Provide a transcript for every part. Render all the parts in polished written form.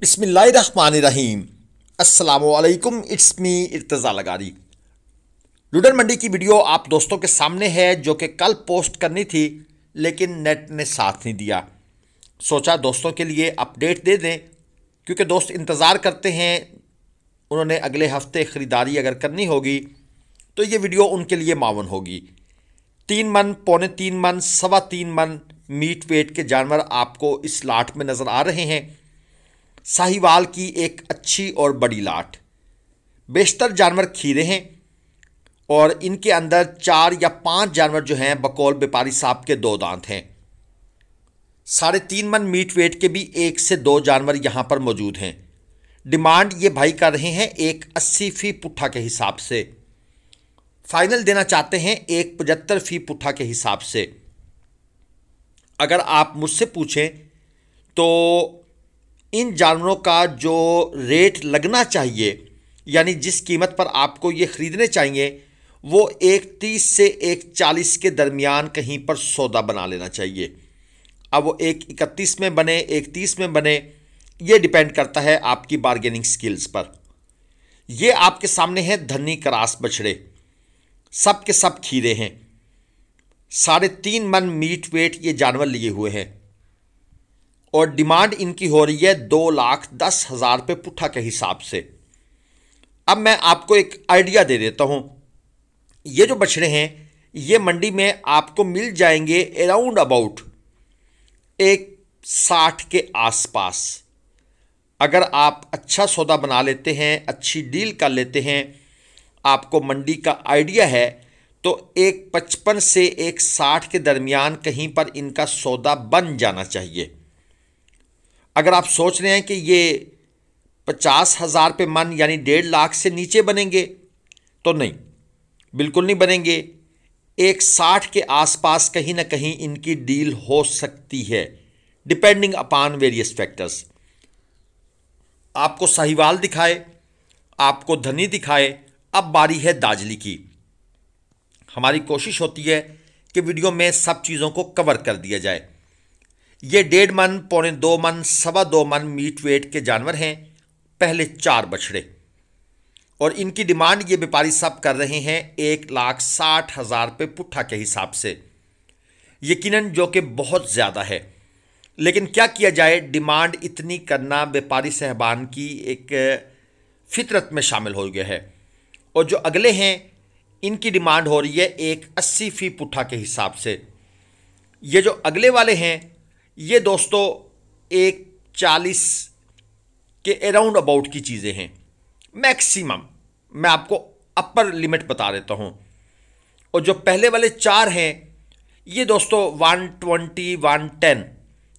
बिस्मिल्लाहिर्रहमानिर्रहीम। अस्सलामुअलैकुम, it's me Irtaza लगारी। लुडन मंडी की वीडियो आप दोस्तों के सामने है जो कि कल पोस्ट करनी थी लेकिन नेट ने साथ नहीं दिया। सोचा दोस्तों के लिए अपडेट दे दें क्योंकि दोस्त इंतज़ार करते हैं। उन्होंने अगले हफ्ते ख़रीदारी अगर करनी होगी तो ये वीडियो उनके लिए मावन होगी। 3 मन, पौने 3 मन, 3.25 मन मीट वेट के जानवर आपको इस लाट में नज़र आ रहे हैं। साहिवाल की एक अच्छी और बड़ी लाट। बेशतर जानवर खीरे हैं और इनके अंदर 4 या 5 जानवर जो हैं बकौल व्यापारी साहब के 2 दांत हैं। 3.5 मन मीट वेट के भी 1 से 2 जानवर यहां पर मौजूद हैं। डिमांड ये भाई कर रहे हैं 1.80 फी पुट्ठा के हिसाब से। फाइनल देना चाहते हैं 1.75 फी पुट्ठा के हिसाब से। अगर आप मुझसे पूछें तो इन जानवरों का जो रेट लगना चाहिए, यानी जिस कीमत पर आपको ये ख़रीदने चाहिए, वो 1.30 से 1.40 के दरमियान कहीं पर सौदा बना लेना चाहिए। अब वो 1.31 में बने, 1.30 में बने, ये डिपेंड करता है आपकी बार्गेनिंग स्किल्स पर। ये आपके सामने है धन्नी क्रास बछड़े, सब के सब खीरे हैं। 3.5 मन मीट वेट ये जानवर लिए हुए हैं और डिमांड इनकी हो रही है 2,10,000 रुपये पुट्ठा के हिसाब से। अब मैं आपको एक आइडिया दे देता हूं। ये जो बछड़े हैं ये मंडी में आपको मिल जाएंगे अराउंड अबाउट 1.60 के आसपास। अगर आप अच्छा सौदा बना लेते हैं, अच्छी डील कर लेते हैं, आपको मंडी का आइडिया है, तो 1.55 से 1.60 के दरमियान कहीं पर इनका सौदा बन जाना चाहिए। अगर आप सोच रहे हैं कि ये 50,000 रुपये मन यानी 1.5 लाख से नीचे बनेंगे, तो नहीं, बिल्कुल नहीं बनेंगे। 1.60 के आसपास कहीं ना कहीं इनकी डील हो सकती है, डिपेंडिंग अपॉन वेरियस फैक्टर्स। आपको साहिवाल दिखाए, आपको धनी दिखाए, अब बारी है दाजली की। हमारी कोशिश होती है कि वीडियो में सब चीज़ों को कवर कर दिया जाए। ये 1.5 मन, पौने 2 मन, 2.25 मन मीट वेट के जानवर हैं, पहले 4 बछड़े। और इनकी डिमांड ये व्यापारी सब कर रहे हैं 1,60,000 रुपये पुट्ठा के हिसाब से। यकीनन जो कि बहुत ज़्यादा है, लेकिन क्या किया जाए, डिमांड इतनी करना व्यापारी साहबान की एक फितरत में शामिल हो गया है। और जो अगले हैं इनकी डिमांड हो रही है 1.80 फी पुट्ठा के हिसाब से। ये जो अगले वाले हैं ये दोस्तों 1.40 के अराउंड अबाउट की चीज़ें हैं मैक्सिमम। मैं आपको अपर लिमिट बता देता हूं। और जो पहले वाले 4 हैं ये दोस्तों 120, 110,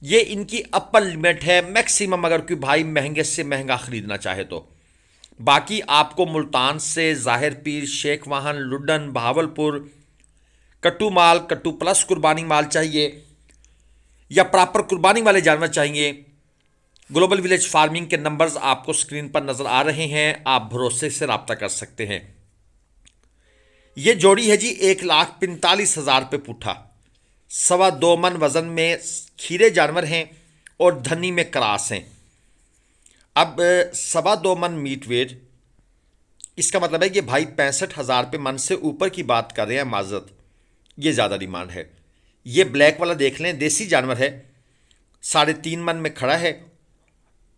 ये इनकी अपर लिमिट है मैक्सिमम, अगर कोई भाई महंगे से महंगा ख़रीदना चाहे तो। बाकी आपको मुल्तान से ज़ाहिर पीर, शेख वाहन, लुडन, बहावलपुर, कट्टू माल, कट्टू प्लस कुर्बानी माल चाहिए या प्रॉपर कुर्बानी वाले जानवर चाहिए, ग्लोबल विलेज फार्मिंग के नंबर्स आपको स्क्रीन पर नजर आ रहे हैं, आप भरोसे से रब्ता कर सकते हैं। यह जोड़ी है जी 1,45,000 रुपये पुट्ठा। 2.25 मन वजन में खीरे जानवर हैं और धनी में क्रास हैं। अब 2.25 मन मीट वेट, इसका मतलब है कि भाई 65,000 रुपये मन से ऊपर की बात कर रहे हैं। माजरत, ये ज़्यादा डिमांड है। ये ब्लैक वाला देख लें, देसी जानवर है, 3.5 मन में खड़ा है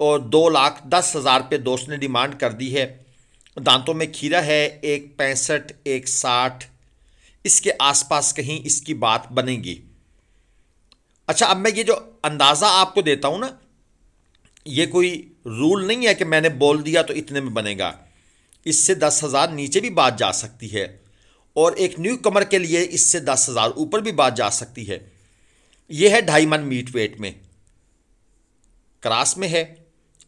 और 2,10,000 रुपये दोस्त ने डिमांड कर दी है। दांतों में खीरा है, 1.65, 1.60 इसके आसपास कहीं इसकी बात बनेगी। अच्छा, अब मैं ये जो अंदाज़ा आपको देता हूँ ना, ये कोई रूल नहीं है कि मैंने बोल दिया तो इतने में बनेगा। इससे 10,000 नीचे भी बात जा सकती है और एक न्यू कमर के लिए इससे 10,000 ऊपर भी बात जा सकती है। यह है 2.5 मन मीट वेट में, क्रास में है,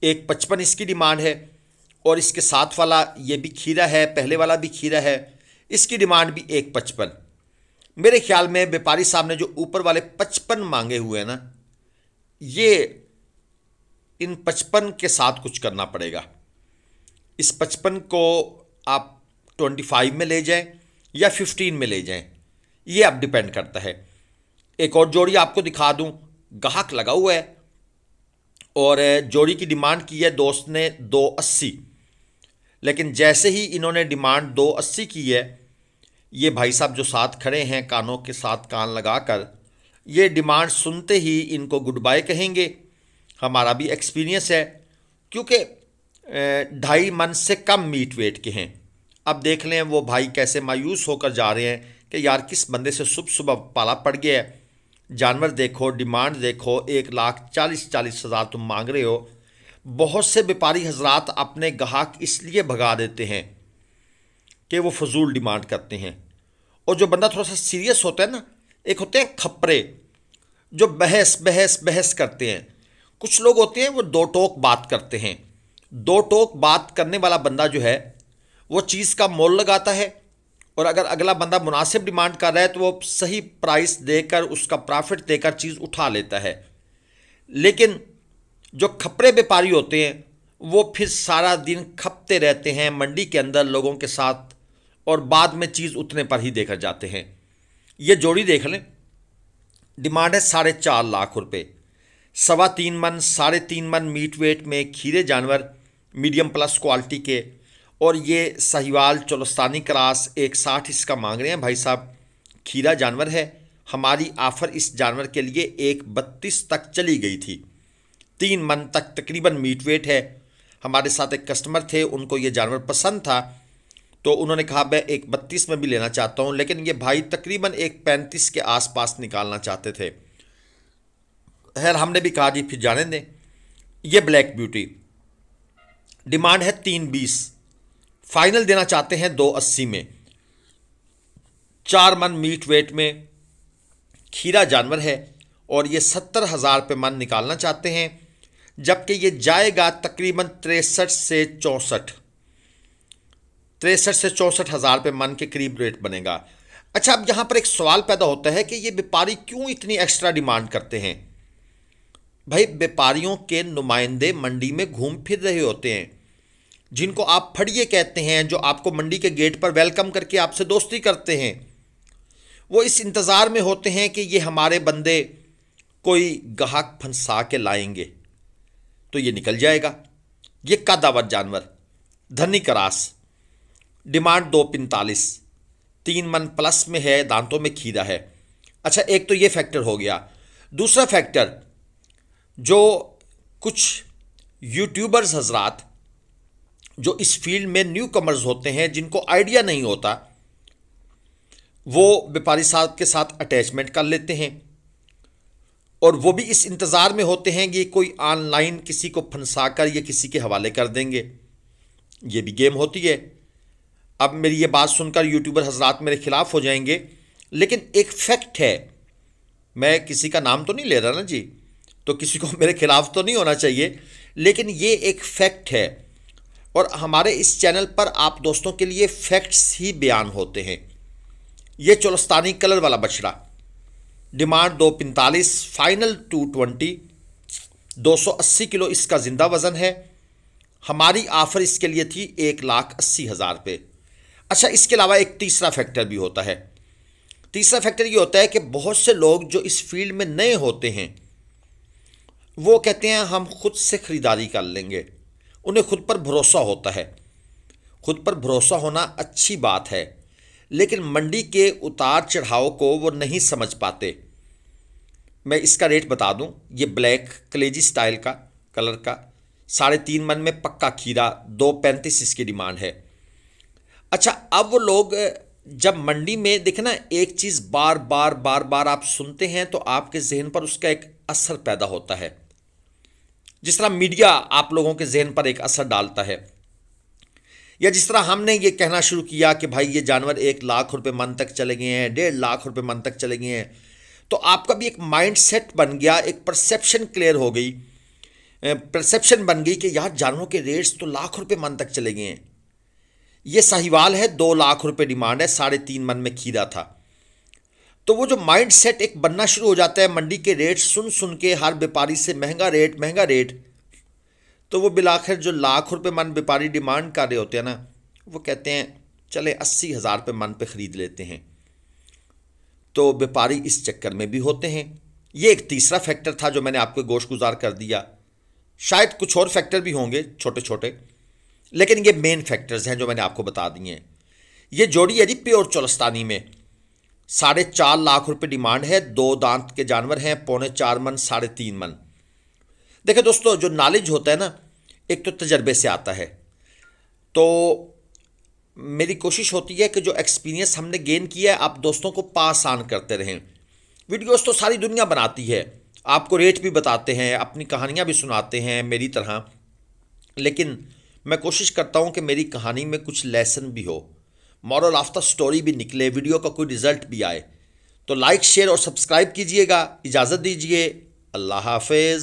1.55 इसकी डिमांड है। और इसके साथ वाला ये भी खीरा है, पहले वाला भी खीरा है, इसकी डिमांड भी 1.55। मेरे ख्याल में व्यापारी साहब ने जो ऊपर वाले 55 मांगे हुए हैं ना, ये इन 55 के साथ कुछ करना पड़ेगा। इस 55 को आप 25 में ले जाएं या 15 में ले जाएं, ये अब डिपेंड करता है। एक और जोड़ी आपको दिखा दूं, गाहक लगा हुआ है और जोड़ी की डिमांड की है दोस्त ने 280, लेकिन जैसे ही इन्होंने डिमांड 280 की है, ये भाई साहब जो साथ खड़े हैं कानों के साथ कान लगाकर, ये डिमांड सुनते ही इनको गुड बाय कहेंगे। हमारा भी एक्सपीरियंस है, क्योंकि 2.5 मन से कम मीट वेट के हैं। अब देख लें वो भाई कैसे मायूस होकर जा रहे हैं कि यार किस बंदे से सुबह सुबह पाला पड़ गया है। जानवर देखो, डिमांड देखो, 1,40,000 तुम मांग रहे हो। बहुत से व्यापारी हजरात अपने ग्राहक इसलिए भगा देते हैं कि वो फजूल डिमांड करते हैं। और जो बंदा थोड़ा सा सीरियस होता है ना, एक होते हैं खप्परे जो बहस बहस बहस करते हैं। कुछ लोग होते हैं वो दो टोक बात करते हैं। दो टोक बात करने वाला बंदा जो है वो चीज़ का मोल लगाता है, और अगर अगला बंदा मुनासिब डिमांड कर रहा है तो वो सही प्राइस देकर, उसका प्रॉफिट देकर चीज़ उठा लेता है। लेकिन जो खपरे व्यापारी होते हैं वो फिर सारा दिन खपते रहते हैं मंडी के अंदर लोगों के साथ, और बाद में चीज़ उतने पर ही देकर जाते हैं। ये जोड़ी देख लें, डिमांड है 4.5 लाख रुपए, 3.25 मन 3.5 मन मीट वेट में खीरे जानवर मीडियम प्लस क्वालिटी के, और ये साहिवाल चोलस्तानी क्रॉस 160 इसका मांग रहे हैं भाई साहब। खीरा जानवर है। हमारी ऑफ़र इस जानवर के लिए 1.32 तक चली गई थी। 3 मन तक तकरीबन मीट वेट है। हमारे साथ एक कस्टमर थे, उनको ये जानवर पसंद था, तो उन्होंने कहा मैं 1.32 में भी लेना चाहता हूँ, लेकिन ये भाई तकरीबन 1.35 के आसपास निकालना चाहते थे। खैर हमने भी कहा जी फिर जाने दें। ये ब्लैक ब्यूटी डिमांड है 3.20, फाइनल देना चाहते हैं 2.80 में। 4 मन मीट वेट में खीरा जानवर है, और ये 70,000 रुपये मन निकालना चाहते हैं, जबकि ये जाएगा तकरीबन 63 से 64 हज़ार रुपये मन के करीब रेट बनेगा। अच्छा, अब यहाँ पर एक सवाल पैदा होता है कि ये व्यापारी क्यों इतनी एक्स्ट्रा डिमांड करते हैं। भाई व्यापारियों के नुमाइंदे मंडी में घूम फिर रहे होते हैं, जिनको आप फड़िए कहते हैं, जो आपको मंडी के गेट पर वेलकम करके आपसे दोस्ती करते हैं। वो इस इंतज़ार में होते हैं कि ये हमारे बंदे कोई गाहक फंसा के लाएंगे तो ये निकल जाएगा। ये कदावर जानवर धनी क्रॉस, डिमांड 2.45, 3 मन प्लस में है, दांतों में खीरा है। अच्छा, एक तो ये फैक्टर हो गया। दूसरा फैक्टर, जो कुछ यूट्यूबर्स हजरात जो इस फील्ड में न्यू कमर्स होते हैं, जिनको आइडिया नहीं होता, वो व्यापारी साहब के साथ अटैचमेंट कर लेते हैं, और वो भी इस इंतज़ार में होते हैं कि कोई ऑनलाइन किसी को फंसाकर ये किसी के हवाले कर देंगे। ये भी गेम होती है। अब मेरी ये बात सुनकर यूट्यूबर हजरात मेरे खिलाफ हो जाएंगे, लेकिन एक फैक्ट है, मैं किसी का नाम तो नहीं ले रहा ना जी, तो किसी को मेरे खिलाफ तो नहीं होना चाहिए, लेकिन ये एक फैक्ट है, और हमारे इस चैनल पर आप दोस्तों के लिए फैक्ट्स ही बयान होते हैं। ये चोलस्तानी कलर वाला बछड़ा, डिमांड 2.45, फाइनल 220, 280 किलो इसका जिंदा वजन है। हमारी ऑफर इसके लिए थी 1,80,000 रुपये। अच्छा, इसके अलावा एक तीसरा फैक्टर भी होता है। तीसरा फैक्टर ये होता है कि बहुत से लोग जो इस फील्ड में नए होते हैं, वो कहते हैं हम खुद से ख़रीदारी कर लेंगे। उन्हें खुद पर भरोसा होता है। खुद पर भरोसा होना अच्छी बात है, लेकिन मंडी के उतार चढ़ाव को वो नहीं समझ पाते। मैं इसका रेट बता दूं, ये ब्लैक कलेजी स्टाइल का कलर का 3.5 मन में पक्का खीरा, 2.35 इसकी डिमांड है। अच्छा, अब वो लोग जब मंडी में देखें ना, एक चीज़ बार बार आप सुनते हैं तो आपके जहन पर उसका एक असर पैदा होता है, जिस तरह मीडिया आप लोगों के जहन पर एक असर डालता है, या जिस तरह हमने ये कहना शुरू किया कि भाई ये जानवर 1,00,000 रुपये मन तक चले गए हैं, 1.5 लाख रुपये मन तक चले गए हैं, तो आपका भी एक माइंड सेट बन गया, एक परसेप्शन क्लियर हो गई, परसेप्शन बन गई कि यार जानवरों के रेट्स तो लाख रुपये मन तक चले गए हैं। ये साहिवाल है, 2 लाख रुपये डिमांड है, 3.5 मन में खीरा था। तो वो जो माइंड सेट एक बनना शुरू हो जाता है, मंडी के रेट सुन सुन के हर व्यापारी से महंगा रेट, तो वो बिलाखिर जो लाख रुपये मन व्यापारी डिमांड कर रहे होते हैं ना, वो कहते हैं चले 80,000 रुपये मन पे ख़रीद लेते हैं। तो व्यापारी इस चक्कर में भी होते हैं। ये एक तीसरा फैक्टर था जो मैंने आपको गोश गुजार कर दिया। शायद कुछ और फैक्टर भी होंगे छोटे छोटे, लेकिन ये मेन फैक्टर्स हैं जो मैंने आपको बता दिए हैं। ये जोड़ी है जी प्योर चोलस्तानी में, 4.5 लाख रुपए डिमांड है। 2 दांत के जानवर हैं, 4.25 मन 3.5 मन। देखिए दोस्तों, जो नॉलेज होता है ना, एक तो तजर्बे से आता है। तो मेरी कोशिश होती है कि जो एक्सपीरियंस हमने गेन किया है आप दोस्तों को पास ऑन करते रहें। वीडियोस तो सारी दुनिया बनाती है, आपको रेट भी बताते हैं, अपनी कहानियाँ भी सुनाते हैं मेरी तरह, लेकिन मैं कोशिश करता हूँ कि मेरी कहानी में कुछ लेसन भी हो, मॉरल ऑफ द स्टोरी भी निकले, वीडियो का कोई रिजल्ट भी आए। तो लाइक शेयर और सब्सक्राइब कीजिएगा। इजाज़त दीजिए, अल्लाह हाफिज़।